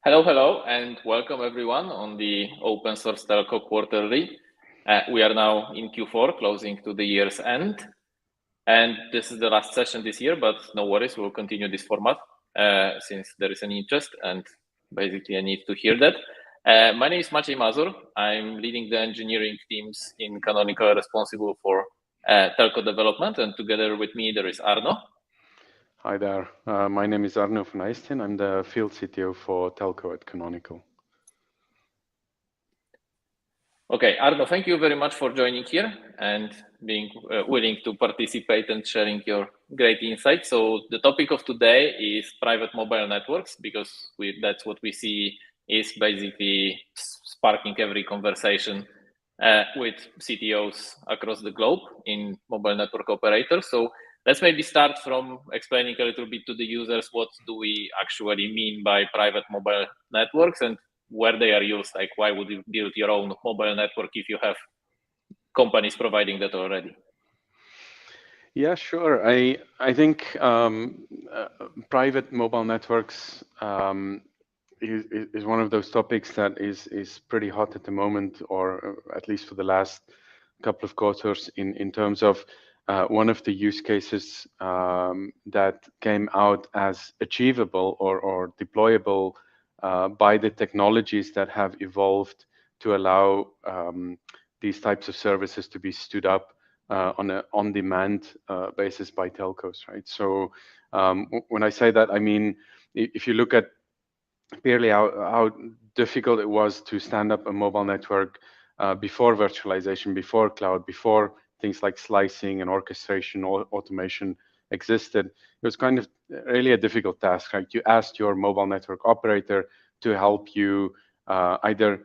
Hello, hello, and welcome everyone on the OpenSource Telco quarterly. We are now in Q4, closing to the year's end. And this is the last session this year, but no worries, we'll continue this format since there is an interest and basically a need to hear that. My name is Maciej Mazur. I'm leading the engineering teams in Canonical, responsible for telco development. And together with me, there is Arno. Hi there. My name is Arno van Eijsten. I'm the field CTO for Telco at Canonical. Okay, Arno, thank you very much for joining here and being willing to participate and sharing your great insights. So the topic of today is private mobile networks, because that's what we see is basically sparking every conversation with CTOs across the globe in mobile network operators. So let's maybe start from explaining a little bit to the users what do we actually mean by private mobile networks and where they are used. Like, why would you build your own mobile network if you have companies providing that already? Yeah, sure. I think private mobile networks is one of those topics that is pretty hot at the moment, or at least for the last couple of quarters, in terms of one of the use cases that came out as achievable or deployable by the technologies that have evolved to allow these types of services to be stood up on an on-demand basis by telcos, right? So when I say that, I mean, if you look at purely how difficult it was to stand up a mobile network before virtualization, before cloud, before things like slicing and orchestration or automation existed, it was kind of really a difficult task, right? You asked your mobile network operator to help you either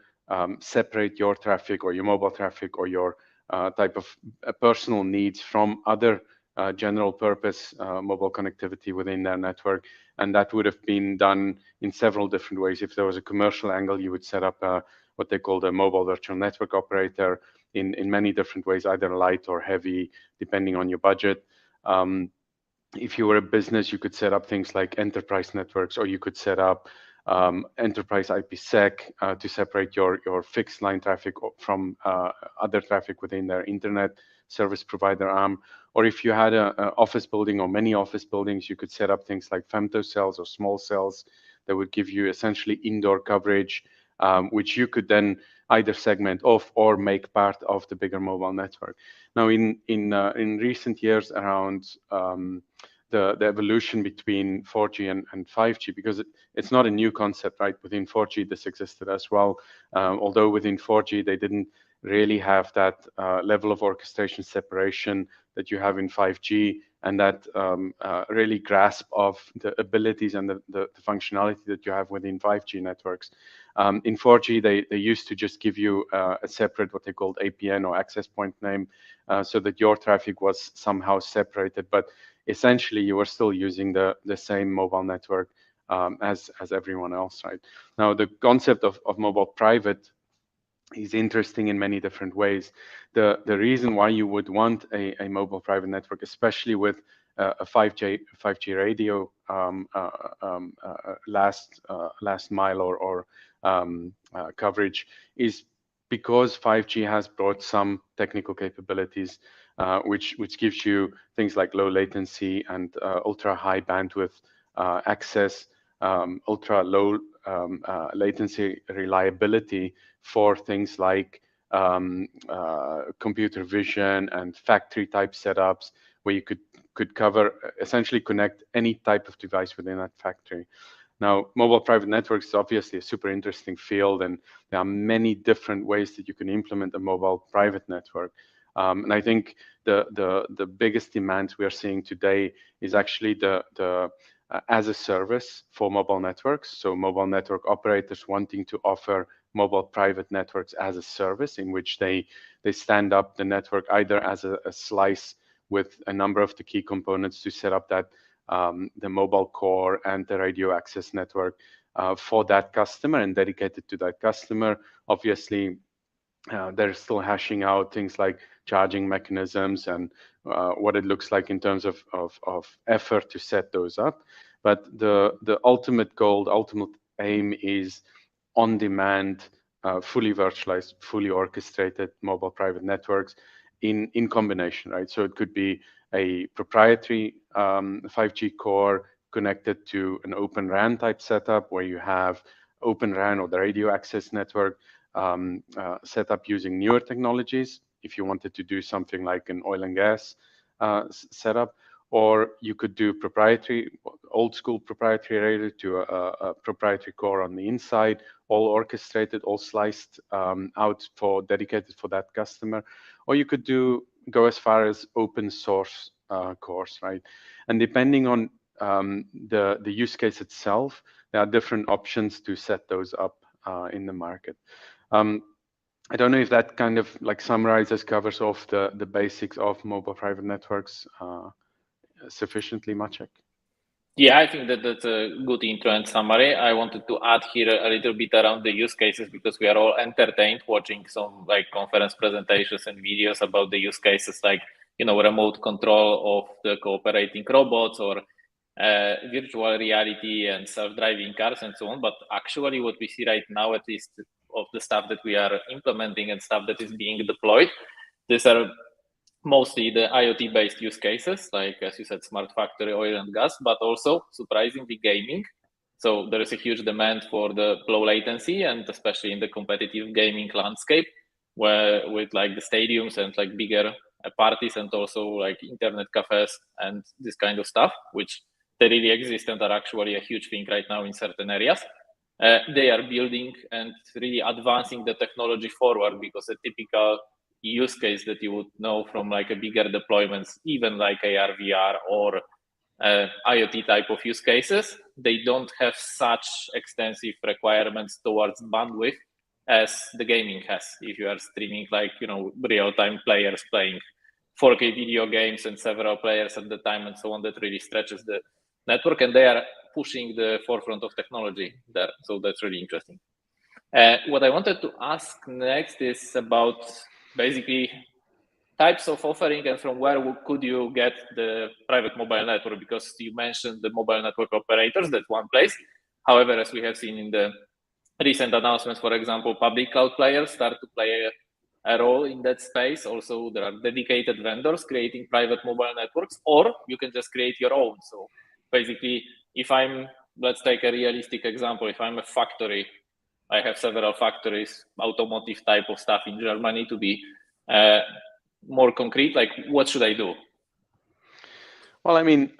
separate your traffic or your mobile traffic or your type of personal needs from other general purpose mobile connectivity within their network. And that would have been done in several different ways. If there was a commercial angle, you would set up what they called a mobile virtual network operator in many different ways, either light or heavy, depending on your budget. If you were a business, you could set up things like enterprise networks, or you could set up enterprise IPsec to separate your fixed line traffic from other traffic within their internet service provider arm. Or if you had an office building or many office buildings, you could set up things like femtocells or small cells that would give you essentially indoor coverage, which you could then either segment off or make part of the bigger mobile network. Now, in recent years, around the evolution between 4G and 5G, because it's not a new concept, right? Within 4G, this existed as well. Although within 4G, they didn't really have that level of orchestration separation that you have in 5G, and that really grasp of the abilities and the functionality that you have within 5G networks. In 4G, they used to just give you a separate, what they called APN or access point name, so that your traffic was somehow separated. But essentially, you were still using the same mobile network as everyone else, right? Now, the concept of mobile private is interesting in many different ways. The reason why you would want a mobile private network, especially with a 5G radio last mile or coverage, is because 5G has brought some technical capabilities, which gives you things like low latency and ultra high bandwidth access, ultra low latency reliability for things like computer vision and factory type setups, where you could cover, essentially connect any type of device within that factory. Now, mobile private networks is obviously a super interesting field, and there are many different ways that you can implement a mobile private network. And I think the biggest demands we are seeing today is actually the as a service for mobile networks. So mobile network operators wanting to offer mobile private networks as a service, in which they stand up the network either as a slice with a number of the key components to set up that the mobile core and the radio access network for that customer and dedicated to that customer. Obviously, they're still hashing out things like charging mechanisms and what it looks like in terms of effort to set those up. But the ultimate goal, the ultimate aim is on-demand, fully virtualized, fully orchestrated mobile private networks in combination, right? So it could be a proprietary 5G core connected to an OpenRAN type setup where you have OpenRAN or the radio access network set up using newer technologies. If you wanted to do something like an oil and gas setup, or you could do proprietary, old school proprietary radio to a proprietary core on the inside, all orchestrated, all sliced out for dedicated for that customer. Or you could go as far as open source cores, right? And depending on the use case itself, there are different options to set those up in the market. I don't know if that kind of like summarizes, covers off the basics of mobile private networks sufficiently, Maciek. Yeah, I think that that's a good intro and summary. I wanted to add here a little bit around the use cases because we are all entertained watching some like conference presentations and videos about the use cases like, remote control of the cooperating robots or virtual reality and self-driving cars and so on. But actually what we see right now, at least of the stuff that we are implementing and stuff that is being deployed, these are mostly the IoT based use cases, like as you said, smart factory, oil and gas, but also surprisingly gaming. So there is a huge demand for the low latency, and especially in the competitive gaming landscape, where with like the stadiums and like bigger parties and also like internet cafes and this kind of stuff, which they really exist and are actually a huge thing right now in certain areas. They are building and really advancing the technology forward, because a typical use case that you would know from like a bigger deployments, even like AR, VR or IoT type of use cases, they don't have such extensive requirements towards bandwidth as the gaming has. If you are streaming like, real-time players playing 4K video games and several players at the time and so on, that really stretches the network, and they are pushing the forefront of technology there. So that's really interesting. What I wanted to ask next is about basically types of offering and from where could you get the private mobile network, because you mentioned the mobile network operators, that's one place. However, as we have seen in the recent announcements, for example, public cloud players start to play a role in that space. Also, there are dedicated vendors creating private mobile networks, or you can just create your own. So basically, let's take a realistic example. If I'm a factory, I have several factories, automotive type of stuff in Germany, to be more concrete, like what should I do? Well, I mean,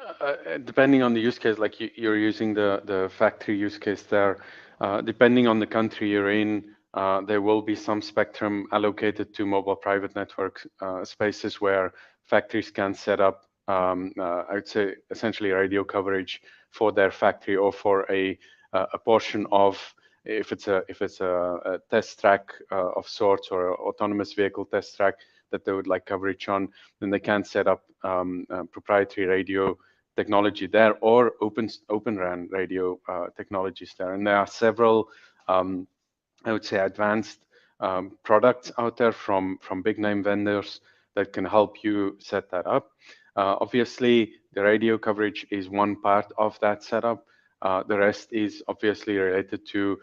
depending on the use case, like you're using the factory use case there, depending on the country you're in, there will be some spectrum allocated to mobile private network spaces where factories can set up, I would say, essentially radio coverage for their factory or for a portion of, if it's a test track of sorts or autonomous vehicle test track that they would like coverage on, then they can set up proprietary radio technology there or OpenRAN radio technologies there. And there are several, I would say, advanced products out there from big name vendors that can help you set that up. Obviously, the radio coverage is one part of that setup. The rest is obviously related to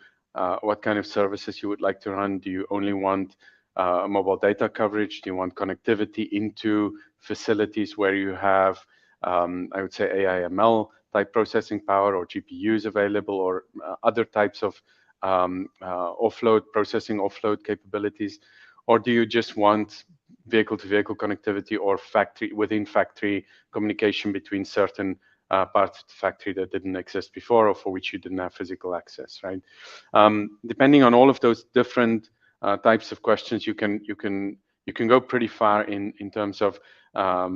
what kind of services you would like to run. Do you only want mobile data coverage? Do you want connectivity into facilities where you have, I would say, AI/ML type processing power or GPUs available, or other types of processing offload capabilities? Or do you just want vehicle-to-vehicle connectivity or within factory communication between certain parts of the factory that didn't exist before or for which you didn't have physical access, right? Depending on all of those different types of questions, you can go pretty far in terms of a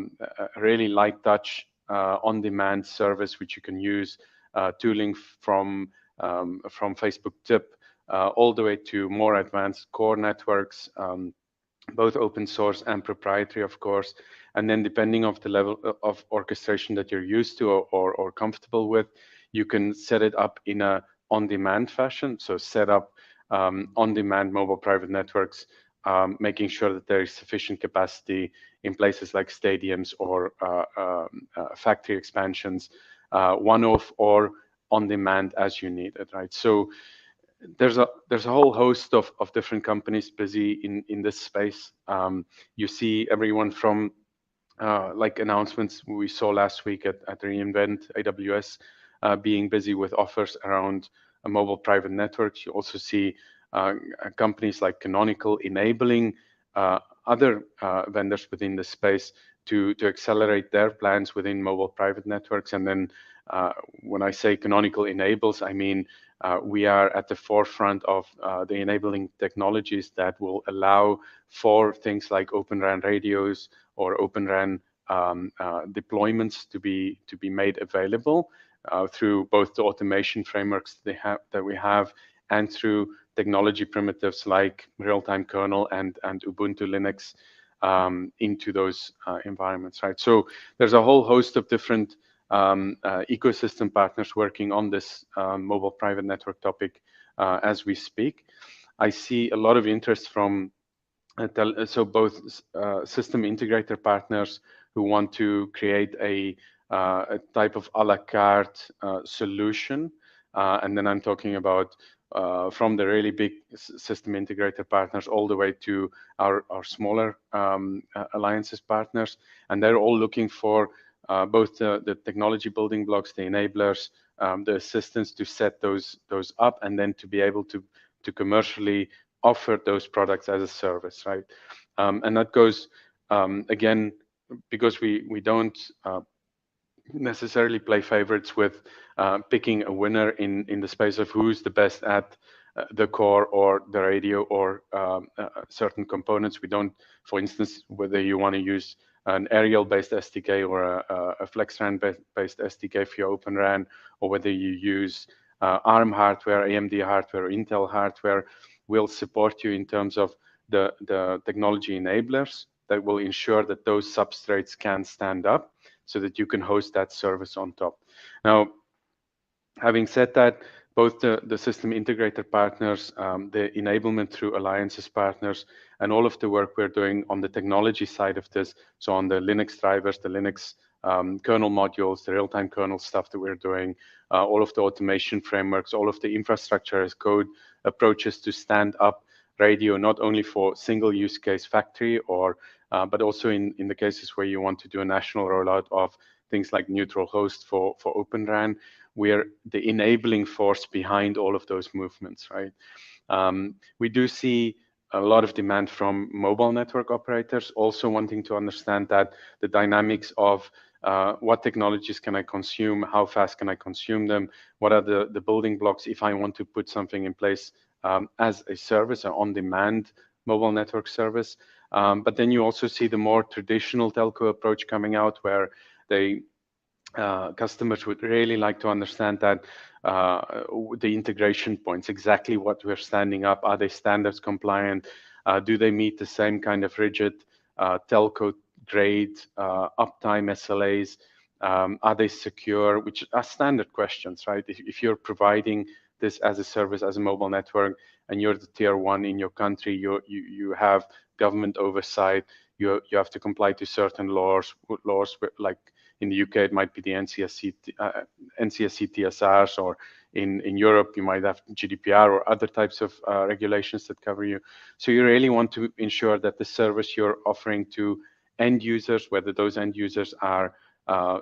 really light touch on-demand service, which you can use tooling from Facebook TIP all the way to more advanced core networks, both open source and proprietary, of course. And then depending on the level of orchestration that you're used to or comfortable with, you can set it up in a on-demand fashion. So set up on-demand mobile private networks, making sure that there is sufficient capacity in places like stadiums or factory expansions, one-off or on demand as you need it, right? So there's a whole host of different companies busy in this space. You see everyone from like announcements we saw last week at reInvent AWS being busy with offers around mobile private networks. You also see companies like Canonical enabling other vendors within the space to accelerate their plans within mobile private networks. And then when I say Canonical enables, I mean we are at the forefront of the enabling technologies that will allow for things like OpenRAN radios or OpenRAN deployments to be made available through both the automation frameworks that we have and through technology primitives like real-time kernel and Ubuntu Linux into those environments, right? So there's a whole host of different ecosystem partners working on this mobile private network topic as we speak. I see a lot of interest from so both system integrator partners who want to create a type of a la carte solution. And then I'm talking about from the really big system integrator partners all the way to our smaller alliances partners. And they're all looking for both the technology building blocks, the enablers, the assistance to set those up, and then to be able to commercially offer those products as a service, right? And that goes, again, because we don't necessarily play favorites with picking a winner in the space of who's the best at the core or the radio or certain components. We don't, for instance, whether you want to use an aerial-based SDK or a FlexRAN-based SDK for your OpenRAN, or whether you use ARM hardware, AMD hardware, Intel hardware, will support you in terms of the technology enablers that will ensure that those substrates can stand up so that you can host that service on top. Now, having said that, both the system integrator partners, the enablement through alliances partners, and all of the work we're doing on the technology side of this, so on the Linux drivers, the Linux kernel modules, the real-time kernel stuff that we're doing, all of the automation frameworks, all of the infrastructure as code approaches to stand up radio, not only for single use case factory, or but also in the cases where you want to do a national rollout of things like neutral host for OpenRAN. We're the enabling force behind all of those movements, right? We do see a lot of demand from mobile network operators also wanting to understand that the dynamics of what technologies can I consume, how fast can I consume them, what are the building blocks if I want to put something in place as a service, an on-demand mobile network service. But then you also see the more traditional telco approach coming out, where they customers would really like to understand that the integration points, exactly what we're standing up, are they standards compliant? Do they meet the same kind of rigid telco grade uptime SLAs? Are they secure? Which are standard questions, right? If you're providing this as a service, as a mobile network, and you're the tier one in your country, you have government oversight, you have to comply to certain laws like in the UK, it might be the NCSC TSRs, or in Europe, you might have GDPR or other types of regulations that cover you. So you really want to ensure that the service you're offering to end users, whether those end users are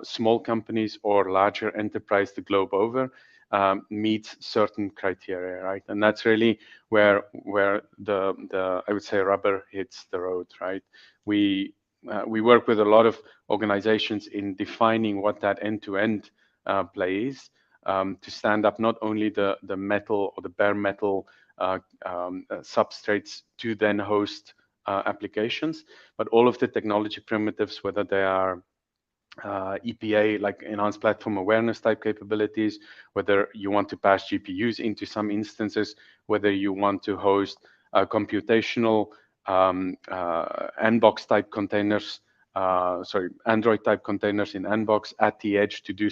small companies or larger enterprise the globe over, meets certain criteria, right? And that's really where the I would say rubber hits the road, right? We work with a lot of organizations in defining what that end-to-end play is, to stand up not only the metal or the bare metal substrates to then host applications, but all of the technology primitives, whether they are EPA, like enhanced platform awareness type capabilities, whether you want to pass GPUs into some instances, whether you want to host computational Nbox type containers, Android type containers in Nbox at the edge to do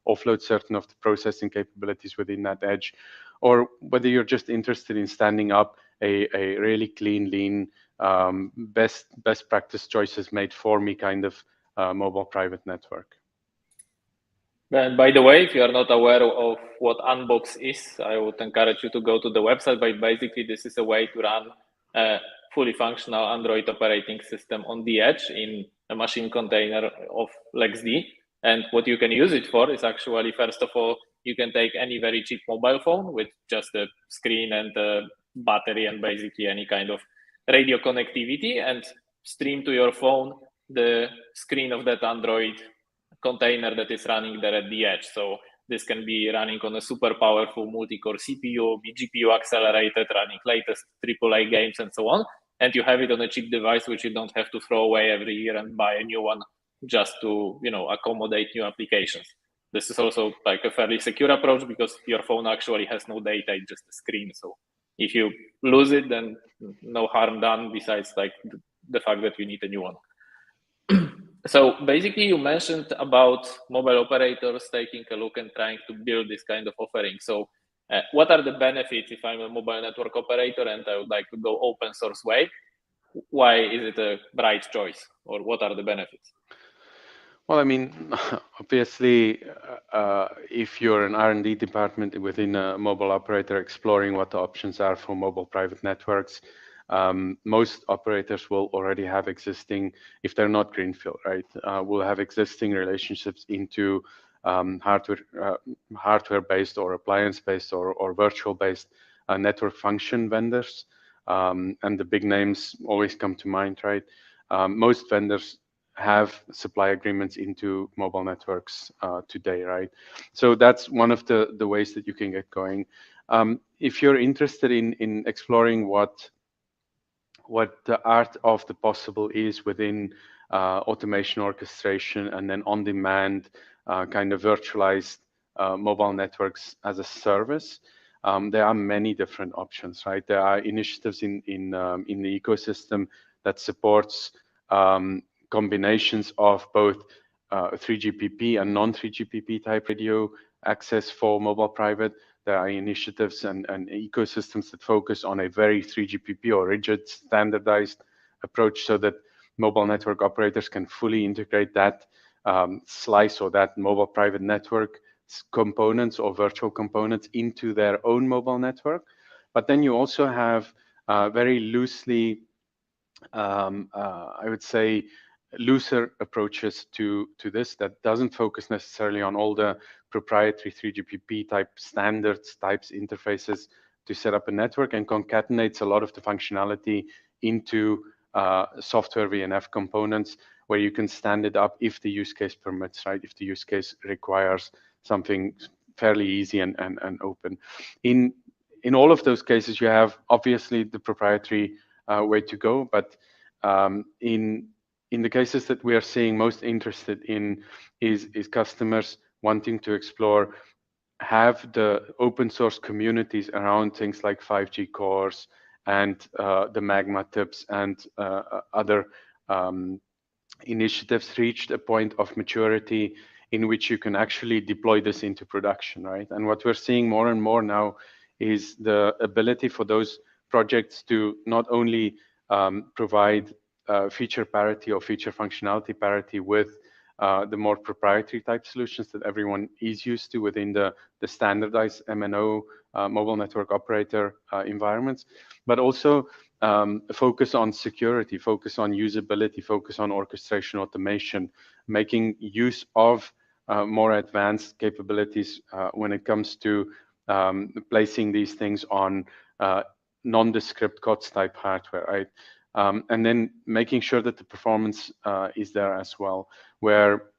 offload certain of the processing capabilities within that edge, or whether you're just interested in standing up a really clean, lean, best practice choices made for me kind of mobile private network. And by the way, if you are not aware of what Unbox is, I would encourage you to go to the website. But basically, this is a way to run a fully functional Android operating system on the edge in a machine container of LexD. And what you can use it for is actually, first of all, you can take any very cheap mobile phone with just a screen and a battery and basically any kind of radio connectivity and stream to your phone the screen of that Android container that is running there at the edge. So this can be running on a super powerful multi-core CPU, be GPU accelerated, running latest AAA games and so on. And you have it on a cheap device, which you don't have to throw away every year and buy a new one just to, accommodate new applications. This is also like a fairly secure approach because your phone actually has no data, it's just a screen. So if you lose it, then no harm done besides like the fact that you need a new one. So basically you mentioned about mobile operators taking a look and trying to build this kind of offering. So what are the benefits if I'm a mobile network operator and I would like to go open source way? Why is it a bright choice, or what are the benefits? Well, I mean, obviously, if you're an R&D department within a mobile operator exploring what the options are for mobile private networks, most operators will already have existing, if they're not greenfield, right, will have existing relationships into hardware-based or appliance-based or virtual-based network function vendors. And the big names always come to mind, right? Most vendors have supply agreements into mobile networks today, right? So that's one of the ways that you can get going. If you're interested in exploring what the art of the possible is within automation orchestration and then on-demand kind of virtualized mobile networks as a service, there are many different options, right? There are initiatives in the ecosystem that supports combinations of both 3GPP and non-3GPP type radio access for mobile private. There are initiatives and ecosystems that focus on a very 3GPP or rigid standardized approach so that mobile network operators can fully integrate that slice or that mobile private network components or virtual components into their own mobile network. But then you also have very loosely, I would say, looser approaches to this that doesn't focus necessarily on all the proprietary 3GPP type standards, types, interfaces to set up a network, and concatenates a lot of the functionality into software VNF components where you can stand it up if the use case permits, right? If the use case requires something fairly easy and open. In all of those cases, you have obviously the proprietary way to go, but in the cases that we are seeing most interested in is customers wanting to explore, have the open source communities around things like 5G cores and the Magma tips and other initiatives reached a point of maturity in which you can actually deploy this into production, right? And what we're seeing more and more now is the ability for those projects to not only provide feature parity or feature functionality parity with the more proprietary type solutions that everyone is used to within the standardized MNO mobile network operator environments, but also focus on security, focus on usability, focus on orchestration automation, making use of more advanced capabilities when it comes to placing these things on nondescript COTS type hardware, right? And then making sure that the performance is there as well, where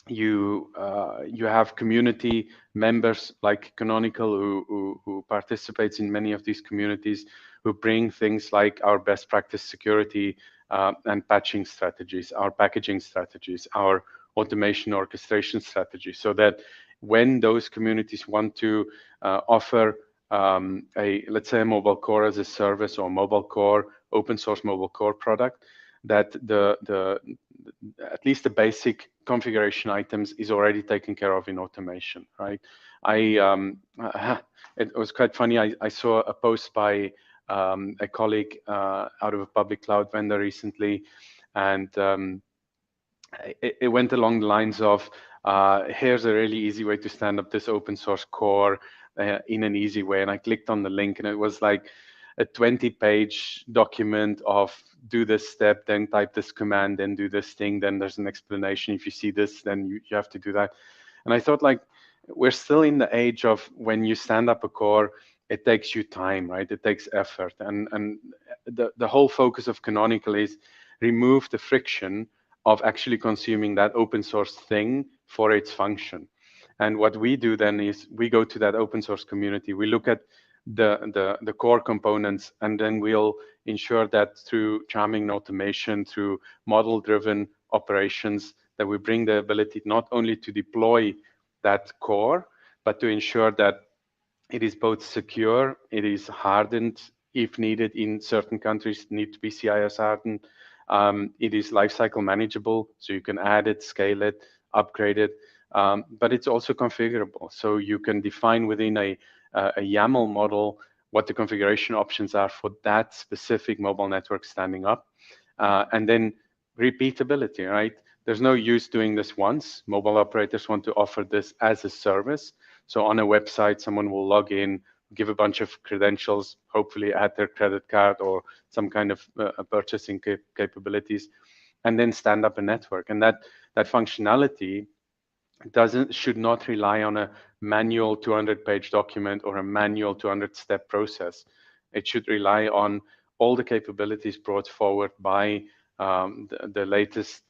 you have community members like Canonical who participates in many of these communities, who bring things like our best practice security and patching strategies, our packaging strategies, our automation orchestration strategies, so that when those communities want to offer let's say a mobile core as a service or mobile core, open source mobile core product, that at least the basic configuration items is already taken care of in automation, right? It was quite funny. I saw a post by a colleague out of a public cloud vendor recently, and it went along the lines of here's a really easy way to stand up this open source core in an easy way. And I clicked on the link, and it was like a 20-page document of do this step, then type this command, then do this thing, then there's an explanation. If you see this, then you have to do that. And I thought, like, we're still in the age of when you stand up a core, it takes you time, right? It takes effort. And the whole focus of Canonical is remove the friction of actually consuming that open source thing for its function. And what we do then is we go to that open source community, we look at the core components, and then we'll ensure that through charming automation, through model-driven operations, that we bring the ability not only to deploy that core, but to ensure that it is both secure, it is hardened if needed in certain countries, need to be CIS hardened. It is lifecycle manageable, so you can add it, scale it, upgrade it, but it's also configurable. So you can define within a YAML model what the configuration options are for that specific mobile network standing up. And then repeatability, right? There's no use doing this once. Mobile operators want to offer this as a service. So on a website, someone will log in, give a bunch of credentials, hopefully add their credit card or some kind of purchasing capabilities, and then stand up a network. And that functionality should not rely on a manual 200-page document or a manual 200-step process. It should rely on all the capabilities brought forward by the latest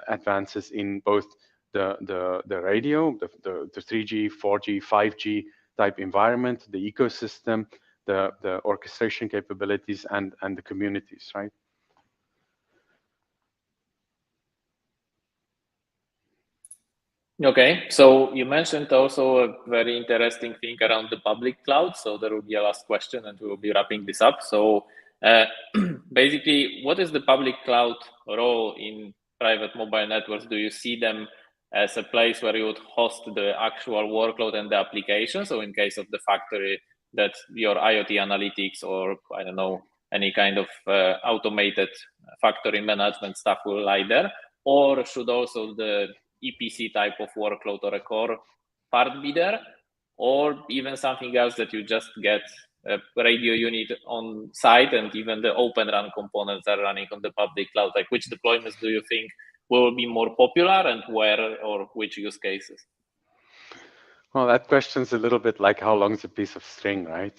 advances in both the radio, the 3G, 4G, 5G type environment, the ecosystem, the orchestration capabilities, and the communities, right? Okay, so you mentioned also a very interesting thing around the public cloud. So there will be a last question and we will be wrapping this up. So basically, what is the public cloud role in private mobile networks? Do you see them as a place where you would host the actual workload and the application? So in case of the factory, that your IoT analytics or, I don't know, any kind of automated factory management stuff will lie there? Or should also the EPC type of workload or a core part be there, or even something else that you just get a radio unit on site and even the OpenRAN components are running on the public cloud? Like, which deployments do you think will be more popular and where or which use cases? Well, that question's a little bit like how long is a piece of string, right?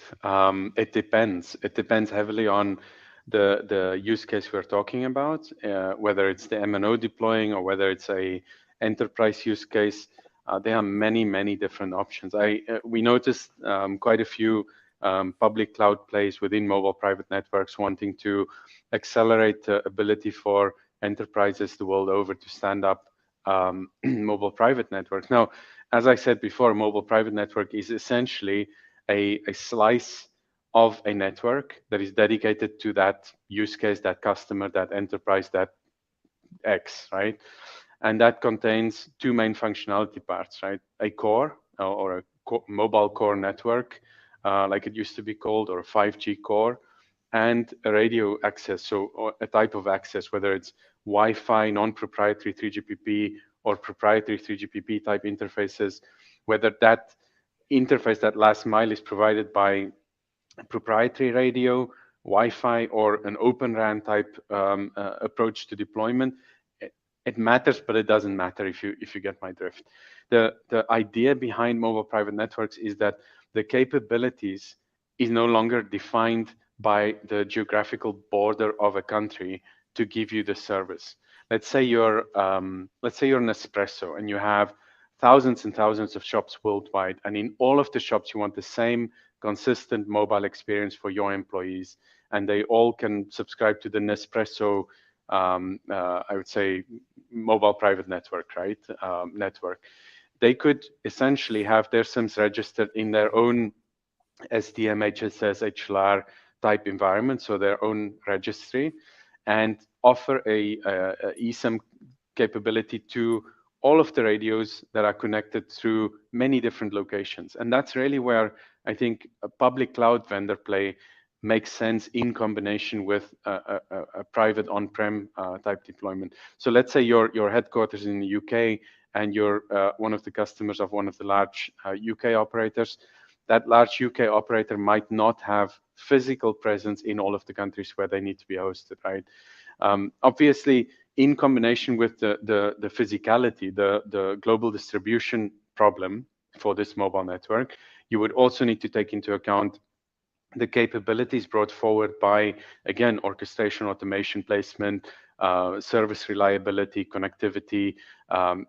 It depends. It depends heavily on the use case we're talking about, whether it's the MNO deploying or whether it's a enterprise use case. There are many different options. We noticed quite a few public cloud plays within mobile private networks wanting to accelerate the ability for enterprises the world over to stand up mobile private networks. Now, as I said before, mobile private network is essentially a slice of a network that is dedicated to that use case, that customer, that enterprise, that X, right? And that contains two main functionality parts, right? A core or a mobile core network, like it used to be called, or a 5G core, and a radio access, so a type of access, whether it's Wi-Fi, non-proprietary 3GPP, or proprietary 3GPP type interfaces, whether that interface, that last mile, is provided by proprietary radio, Wi-Fi, or an OpenRAN type approach to deployment. It matters, but it doesn't matter if you get my drift. The idea behind mobile private networks is that the capabilities is no longer defined by the geographical border of a country to give you the service. Let's say you're an Nespresso and you have thousands and thousands of shops worldwide, and in all of the shops you want the same consistent mobile experience for your employees, and they all can subscribe to the Nespresso I would say mobile private network, right? Network. They could essentially have their SIMs registered in their own SDM, HSS, HLR type environment, so their own registry, and offer a eSIM capability to all of the radios that are connected through many different locations. And that's really where I think a public cloud vendor play makes sense in combination with a private on-prem type deployment. So let's say your headquarters in the UK and you're one of the customers of one of the large UK operators, that large UK operator might not have physical presence in all of the countries where they need to be hosted, right? Obviously, in combination with the physicality, the global distribution problem for this mobile network, you would also need to take into account the capabilities brought forward by, again, orchestration, automation, placement, service reliability, connectivity,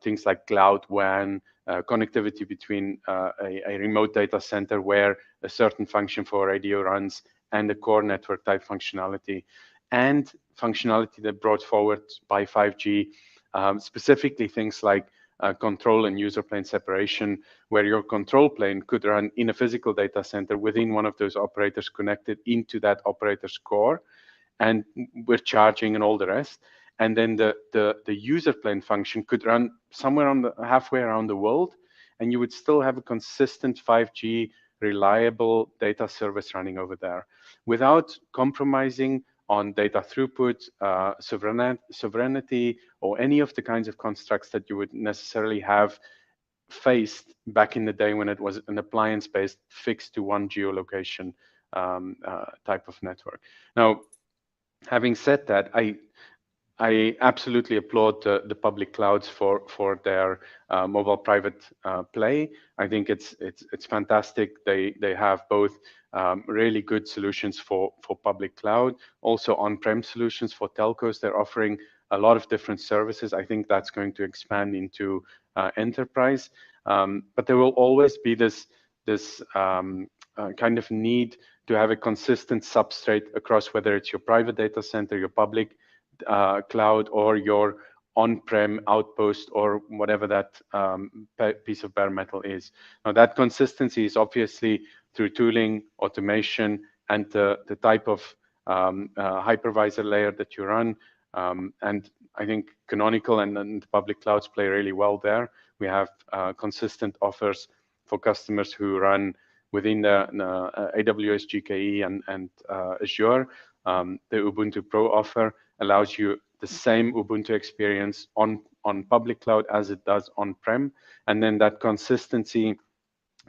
things like cloud WAN, connectivity between a remote data center where a certain function for radio runs and the core network type functionality, and functionality that brought forward by 5G, specifically things like control and user plane separation, where your control plane could run in a physical data center within one of those operators connected into that operator's core, and with charging and all the rest. And then the user plane function could run somewhere on the halfway around the world, and you would still have a consistent 5G reliable data service running over there without compromising on data throughput, sovereignty, or any of the kinds of constructs that you would necessarily have faced back in the day when it was an appliance-based fixed to one geolocation type of network. Now, having said that, I absolutely applaud the public clouds for their mobile private play. I think it's fantastic. They have both really good solutions for public cloud, also on-prem solutions for telcos. They're offering a lot of different services. I think that's going to expand into enterprise, but there will always be this kind of need to have a consistent substrate across, whether it's your private data center, your public cloud, or your on-prem outpost, or whatever that piece of bare metal is. Now, that consistency is obviously through tooling, automation, and the type of hypervisor layer that you run. And I think Canonical and the public clouds play really well there. We have consistent offers for customers who run within the AWS GKE and Azure. The Ubuntu Pro offer allows you the same Ubuntu experience on public cloud as it does on-prem. And then that consistency,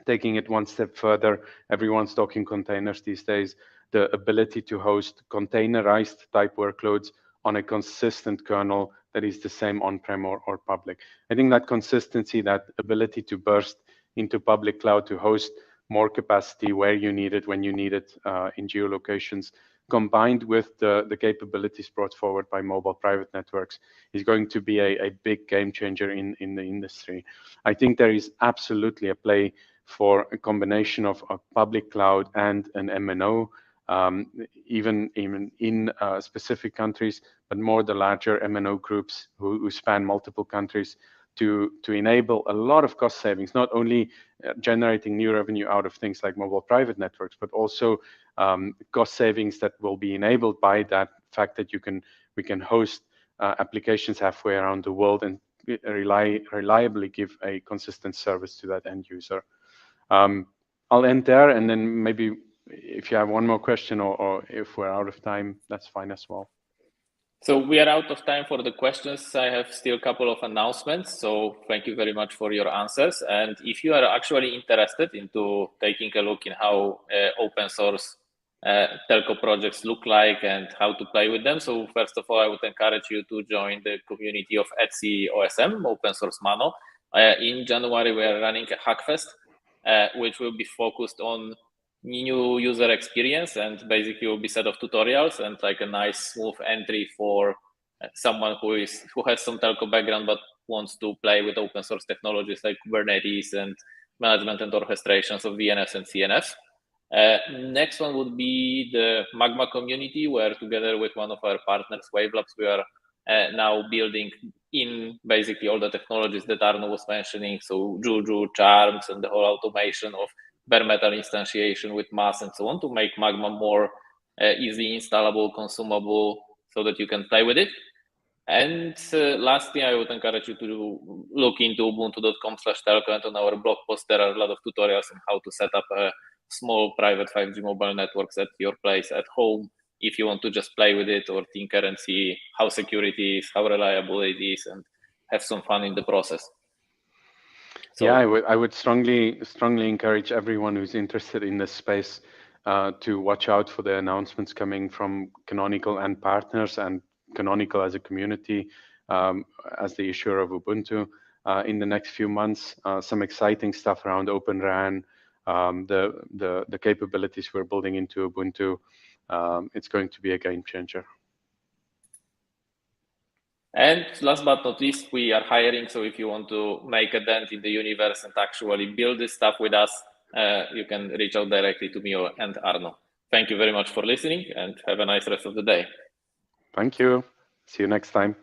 taking it one step further, everyone's talking containers these days, the ability to host containerized type workloads on a consistent kernel that is the same on-prem or public. I think that consistency, that ability to burst into public cloud to host more capacity where you need it, when you need it, in geolocations, combined with the capabilities brought forward by mobile private networks, is going to be a big game changer in the industry. I think there is absolutely a play for a combination of a public cloud and an MNO, even in specific countries, but more the larger MNO groups who span multiple countries, to enable a lot of cost savings, not only generating new revenue out of things like mobile private networks, but also cost savings that will be enabled by that fact that we can host applications halfway around the world and reliably give a consistent service to that end user. I'll end there, and then maybe if you have one more question, or if we're out of time, that's fine as well. So we are out of time for the questions. I have still a couple of announcements. So thank you very much for your answers. And if you are actually interested into taking a look in how open source telco projects look like and how to play with them. So first of all, I would encourage you to join the community of ETSI OSM, Open Source Mano. In January, we are running a Hackfest, which will be focused on new user experience, and basically will be a set of tutorials and like a nice smooth entry for someone who has some telco background but wants to play with open source technologies like Kubernetes and management and orchestrations of VNFs and CNFs. Next one would be the Magma community, where together with one of our partners, Wavelabs, we are now building in basically all the technologies that Arno was mentioning. So Juju, Charms, and the whole automation of bare metal instantiation with MAS and so on, to make Magma more easily installable, consumable, so that you can play with it. And lastly, I would encourage you to look into ubuntu.com/telco, and on our blog post there are a lot of tutorials on how to set up a small private 5G mobile networks at your place at home, if you want to just play with it or tinker and see how secure it is, how reliable it is, and have some fun in the process. So yeah, I would strongly encourage everyone who's interested in this space to watch out for the announcements coming from Canonical and partners, and Canonical as a community, as the issuer of Ubuntu in the next few months. Some exciting stuff around OpenRAN, the capabilities we're building into Ubuntu. It's going to be a game changer. And last but not least, we are hiring. So if you want to make a dent in the universe and actually build this stuff with us, you can reach out directly to me and Arno. Thank you very much for listening and have a nice rest of the day. Thank you. See you next time.